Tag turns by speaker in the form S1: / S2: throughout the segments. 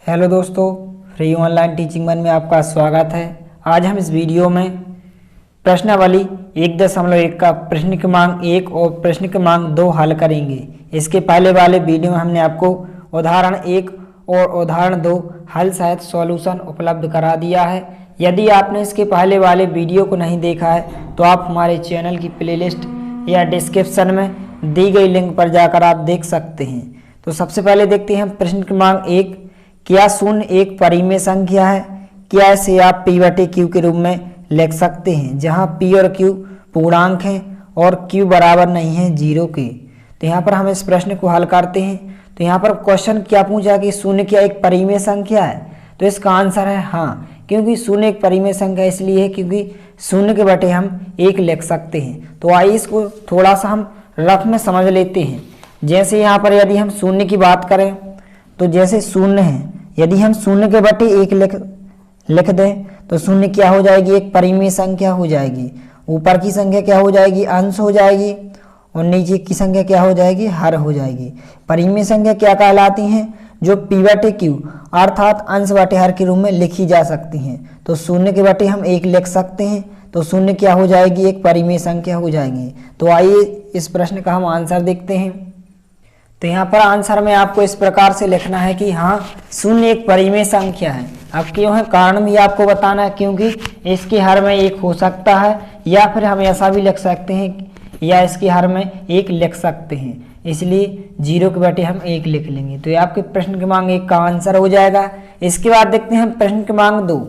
S1: Hello दोस्तों, free online teaching one में आपका स्वागत है। आज हम इस वीडियो में प्रश्नावली 1.1 का प्रश्न क्रमांक 1 और प्रश्न क्रमांक 2 हल करेंगे। इसके पहले वाले वीडियो में हमने आपको उदाहरण 1 और उदाहरण 2 हल सहित सॉल्यूशन उपलब्ध करा दिया है। यदि आपने इसके पहले वाले वीडियो को नहीं देखा है तो आप हमारे चैनल की प्लेलिस्ट या डिस्क्रिप्शन में दी गई लिंक पर जाकर आप देख सकते हैं। तो सबसे पहले देखते हैं प्रश्न क्रमांक 1। क्या शून्य एक परिमेय संख्या है? क्या इसे आप p/q के रूप में लिख सकते हैं, जहां p और q पूर्णांक हैं और q बराबर नहीं है 0 के। तो यहाँ पर हम इस प्रश्न को हल करते हैं। तो यहाँ पर क्वेश्चन क्या पूछा कि शून्य क्या एक परिमेय संख्या है? तो इसका आंसर है हाँ, क्योंकि शून्य एक परिमेय संख्या इसलिए है क्योंकि शून्य के बटे हम 1 लिख सकते हैं। तो आइए इसको थोड़ा सा हम रफ में समझ लेते हैं। जैसे यहाँ पर यदि हम शून्य की बात करें तो जैसे शून्य है, यदि हम शून्य के बटे 1 लिख दें तो शून्य क्या हो जाएगी? एक परिमेय संख्या हो जाएगी। ऊपर की संख्या क्या हो जाएगी? अंश हो जाएगी और नीचे की संख्या क्या हो जाएगी? हर हो जाएगी। परिमेय संख्या क्या कहलाती हैं? जो p/q अर्थात अंश बटे हर के रूप में लिखी जा सकती हैं। तो शून्य के बटे हम 1 लिख सकते हैं तो शून्य क्या हो जाएगी? एक परिमेय संख्या हो जाएगी। तो आइए इस प्रश्न का हम आंसर देखते हैं। तो यहाँ पर आंसर में आपको इस प्रकार से लिखना है कि हाँ, शून्य एक परिमेय संख्या है। अब क्यों है, कारण भी आपको बताना है, क्योंकि इसके हर में 1 हो सकता है या फिर हम ऐसा भी लिख सकते हैं या इसके हर में 1 लिख सकते हैं, इसलिए 0 के बटे हम 1 लिख लेंगे। तो ये आपके प्रश्न क्रमांक 1 का आंसर हो जाएगा। इसके बाद देखते हैं प्रश्न क्रमांक 2।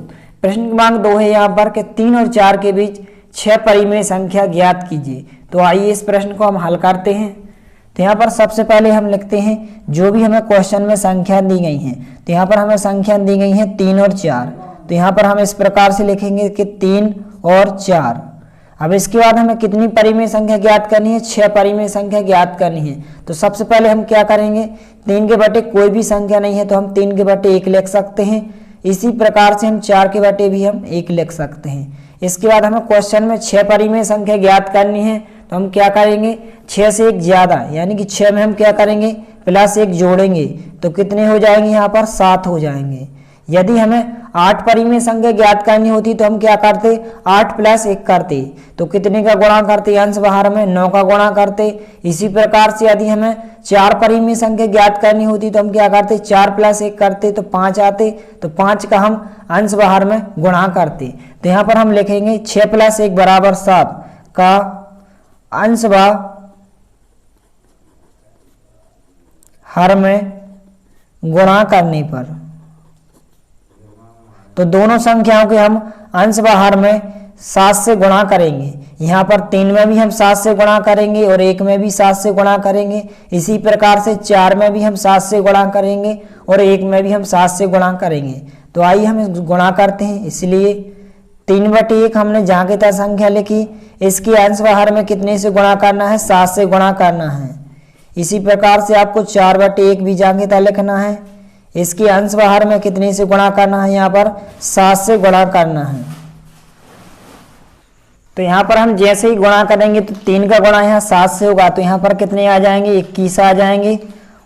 S1: प्रश्न क्रमांक 2 है यहाँ पर कि 3 और 4 के बीच 6 परिमेय संख्या ज्ञात कीजिए। तो आइए इस प्रश्न को हम हल करते हैं। तो यहाँ पर सबसे पहले हम लिखते हैं जो भी हमें क्वेश्चन में संख्या दी गई हैं। तो यहाँ पर हमें संख्या दी गई है 3 और 4। तो यहाँ पर हम इस प्रकार से लिखेंगे कि 3 और 4। अब इसके बाद हमें कितनी परिमेय संख्या ज्ञात करनी है? 6 परिमेय संख्या ज्ञात करनी है। तो सबसे पहले हम क्या करेंगे, 3 के बटे कोई भी संख्या नहीं है तो हम 3 के बटे 1 लिख सकते हैं। इसी प्रकार से हम 4 के बटे भी हम 1 लिख सकते हैं। इसके बाद हमें क्वेश्चन में 6 परिमेय संख्या ज्ञात करनी है। तो हम क्या करेंगे, 6 से 1 ज्यादा यानी कि 6 में हम क्या करेंगे, +1 जोड़ेंगे तो कितने हो जाएंगे? यहाँ पर 7 हो जाएंगे। यदि हमें 8 परिमेय संख्या ज्ञात करनी होती तो हम क्या करते, 8 + 1 करते तो कितने का गुणा करते? अंश बाहर में 9 का गुणा करते। इसी प्रकार से यदि हमें 4 परिमेय संख्या ज्ञात करनी होती तो हम क्या करते, 4 + 1 करते तो 5 आते। तो 5 का हम अंश बाहर में गुणा करते। तो यहाँ पर हम लिखेंगे 6 + 1 = 7 का अंश हर में गुणा करने पर। तो दोनों संख्याओं के हम अंश हर में 7 से गुणा करेंगे। यहाँ पर 3 में भी हम 7 से गुणा करेंगे और 1 में भी 7 से गुणा करेंगे। इसी प्रकार से 4 में भी हम 7 से गुणा करेंगे और 1 में भी हम 7 से गुणा करेंगे। तो आइए हम गुणा करते हैं। इसलिए 3/1 हमने जहाँ की तहाँ संख्या लिखी, इसके अंश हर में कितने से गुणा करना है? 7 से गुणा करना है। इसी प्रकार से आपको 4/1 भी जहाँ की तहाँ लिखना है, इसके अंश हर में कितने से गुणा करना है? यहाँ पर 7 से गुणा करना है। तो यहाँ पर हम जैसे ही गुणा करेंगे तो 3 का गुणा यहाँ 7 से होगा तो यहाँ पर कितने आ जाएंगे? 21 आ जाएंगे।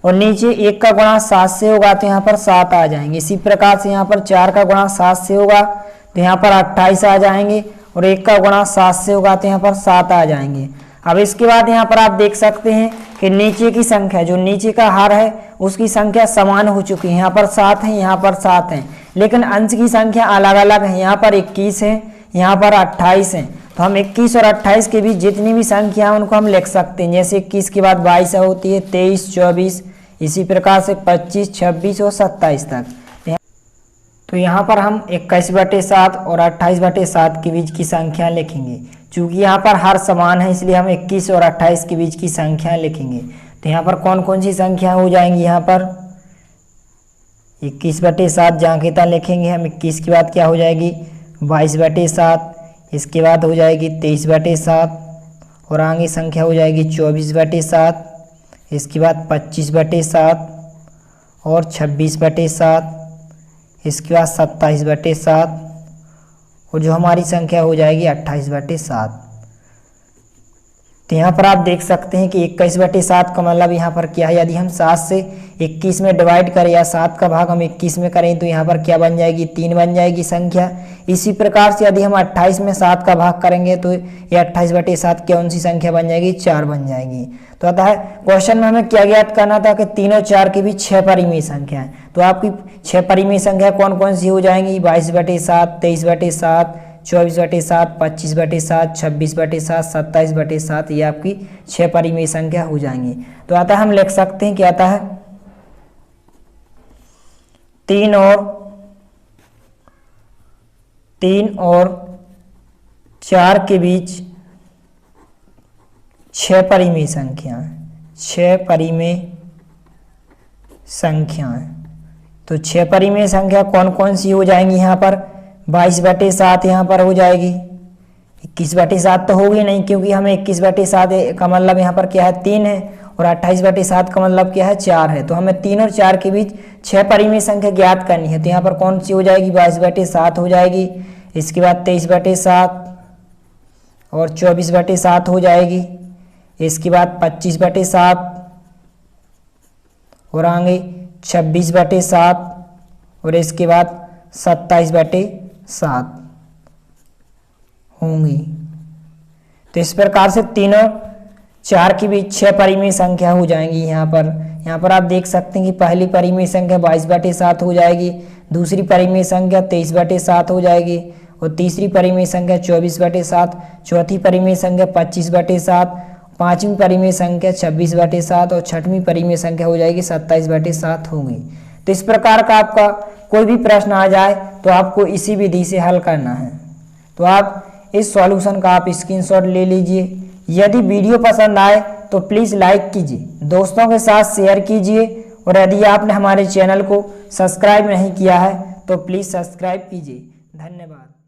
S1: और नीचे 1 का गुणा 7 से होगा तो यहाँ पर 7 आ जाएंगे। इसी प्रकार से यहाँ पर 4 का गुणा 7 से होगा तो यहाँ पर 28 आ जाएंगे और 1 का गुणा 7 से होगा तो यहाँ पर 7 आ जाएंगे। अब इसके बाद यहाँ पर आप देख सकते हैं कि नीचे की संख्या, जो नीचे का हर है उसकी संख्या समान हो चुकी है। यहाँ पर 7 है, यहाँ पर 7 है, लेकिन अंश की संख्या अलग अलग है। यहाँ पर 21 है, यहाँ पर 28 है। तो हम 21 और 28 के बीच जितनी भी संख्या है उनको हम लिख सकते हैं। जैसे 21 के बाद 22 होती है, 23, 24, इसी प्रकार से 25, 26 और 27 तक। तो यहाँ पर हम 21/7 और 28/7 के बीच की संख्या लिखेंगे। चूंकि यहाँ पर हर समान है इसलिए हम 21 और 28 के बीच की संख्या लिखेंगे। तो यहाँ पर कौन कौन सी संख्या हो जाएंगी? यहाँ पर 21/7 जहाँ की तहाँ लिखेंगे हम। 21 के बाद क्या हो जाएगी? 22/7, इसके बाद हो जाएगी 23/7 और आगे संख्या हो जाएगी 24/7, इसके बाद 25/7 और 26/7, इसके बाद 27/7 और जो हमारी संख्या हो जाएगी 28/7। तो यहाँ पर आप देख सकते हैं कि 21/7 का मतलब यहाँ पर क्या है, यदि हम 7 से 21 में डिवाइड करें या 7 का भाग हम 21 में करें तो यहाँ पर क्या बन जाएगी, 3 बन जाएगी संख्या। इसी प्रकार से यदि हम 28 में 7 का भाग करेंगे तो ये 28/7 कौन सी संख्या बन जाएगी, 4 बन जाएगी। तो अतः क्वेश्चन में हमें क्या ज्ञात करना था कि 3 और 4 के बीच 6 परिमेय संख्या है। तो आपकी 6 परिमेय संख्या कौन कौन सी हो जाएंगी, 22/7, 23/7, 24/7, 25/7, 26/7, 27/7, ये आपकी 6 परिमेय संख्या हो जाएंगी। तो अतः हम लिख सकते हैं कि अतः 3 और 4 के बीच 6 परिमेय संख्याएं, 6 परिमेय संख्याएं। तो 6 परिमेय संख्या कौन कौन सी हो जाएंगी, यहाँ पर 22/7 यहाँ पर हो जाएगी, 21/7 तो होगी नहीं क्योंकि हमें 21/7 का मतलब यहाँ पर क्या है, 3 है, और 28/7 का मतलब क्या है, 4 है। तो हमें 3 और 4 के बीच 6 परिमेय संख्या ज्ञात करनी है। तो यहाँ पर कौन सी हो जाएगी, 22/7 हो जाएगी, इसके बाद 23/7 और 24/7 हो जाएगी, इसके बाद 25/7 और आगे 26/7 और इसके बाद 27/7 होंगी। तो इस प्रकार से 3 और 4 के बीच 6 परिमेय संख्या हो जाएंगी। यहाँ पर आप देख सकते हैं कि पहली परिमेय संख्या 22/7 हो जाएगी, दूसरी परिमेय संख्या 23/7 हो जाएगी, और तीसरी परिमेय संख्या 24/7, चौथी परिमेय संख्या 25/7, पांचवी परिमेय संख्या 26/7 और छठवीं परिमेय संख्या हो जाएगी 27/7 होगी। तो इस प्रकार का आपका कोई भी प्रश्न आ जाए तो आपको इसी विधि से हल करना है। तो आप इस सॉल्यूशन का आप स्क्रीनशॉट ले लीजिए। यदि वीडियो पसंद आए तो प्लीज़ लाइक कीजिए, दोस्तों के साथ शेयर कीजिए, और यदि आपने हमारे चैनल को सब्सक्राइब नहीं किया है तो प्लीज़ सब्सक्राइब कीजिए। धन्यवाद।